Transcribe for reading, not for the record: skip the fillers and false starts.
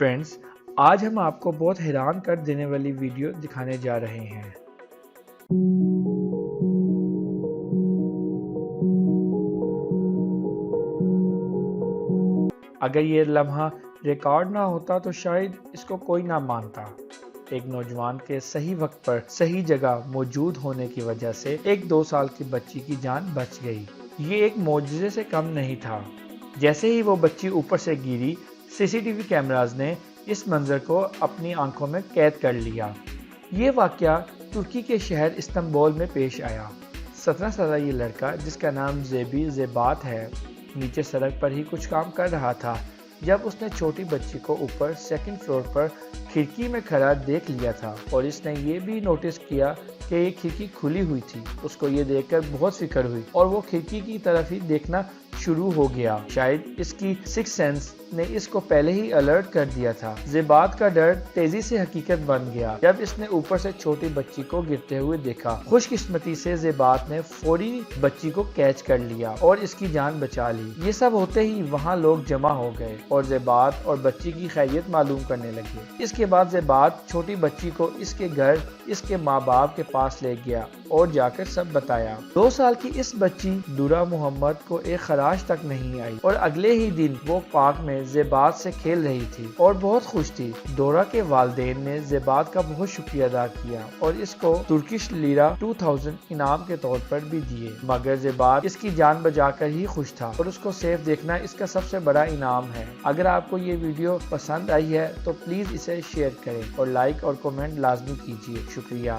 Friends, آج ہم آپ کو بہت حیران کر دینے والی ویڈیو دکھانے جا رہے ہیں۔ اگر یہ لمحہ ریکارڈ نہ ہوتا تو شاید اس کو کوئی نہ مانتا۔ ایک نوجوان کے صحیح وقت پر صحیح جگہ موجود ہونے کی وجہ سے ایک 2 سال کی بچی کی جان بچ گئی۔ یہ ایک معجزے سے کم نہیں تھا۔ جیسے ہی وہ بچی اوپر سے گری، سی سی ٹی وی کیمراز نے اس منظر کو اپنی آنکھوں میں قید کر لیا۔ یہ واقعہ ترکی کے شہر استنبول میں پیش آیا۔ 17 سالہ یہ لڑکا، جس کا نام زیبات ہے، نیچے سڑک پر ہی کچھ کام کر رہا تھا جب اس نے چھوٹی بچی کو اوپر 2nd فلور پر کھڑکی میں کھڑا دیکھ لیا تھا، اور اس نے یہ بھی نوٹس کیا کہ یہ کھڑکی کھلی ہوئی تھی۔ اس کو یہ دیکھ کر بہت فکر ہوئی اور وہ کھڑکی کی طرف ہی دیکھنا شروع ہو گیا۔ شاید اس کی سکس سینس نے اس کو پہلے ہی الرٹ کر دیا تھا۔ زیبات کا ڈر تیزی سے حقیقت بن گیا جب اس نے اوپر سے چھوٹی بچی کو گرتے ہوئے دیکھا۔ خوش قسمتی سے زیبات نے فوری بچی کو کیچ کر لیا اور اس کی جان بچا لی۔ یہ سب ہوتے ہی وہاں لوگ جمع ہو گئے اور زیبات اور بچی کی خیریت معلوم کرنے لگے۔ اس کے بعد زیبات چھوٹی بچی کو اس کے گھر، اس کے ماں باپ کے پاس لے گیا اور جا کر سب بتایا۔ 2 سال کی اس بچی دورہ محمد کو ایک خراش تک نہیں آئی، اور اگلے ہی دن وہ پارک میں زیبات سے کھیل رہی تھی اور بہت خوش تھی۔ دورہ کے والدین نے زیبات کا بہت شکریہ ادا کیا اور اس کو ترکش لیرہ 2000 انعام کے طور پر بھی دیے، مگر زیبات اس کی جان بچا کر ہی خوش تھا اور اس کو سیف دیکھنا اس کا سب سے بڑا انعام ہے۔ اگر آپ کو یہ ویڈیو پسند آئی ہے تو پلیز اسے شیئر کریں اور لائک اور کمنٹ لازمی کیجیے۔ شکریہ۔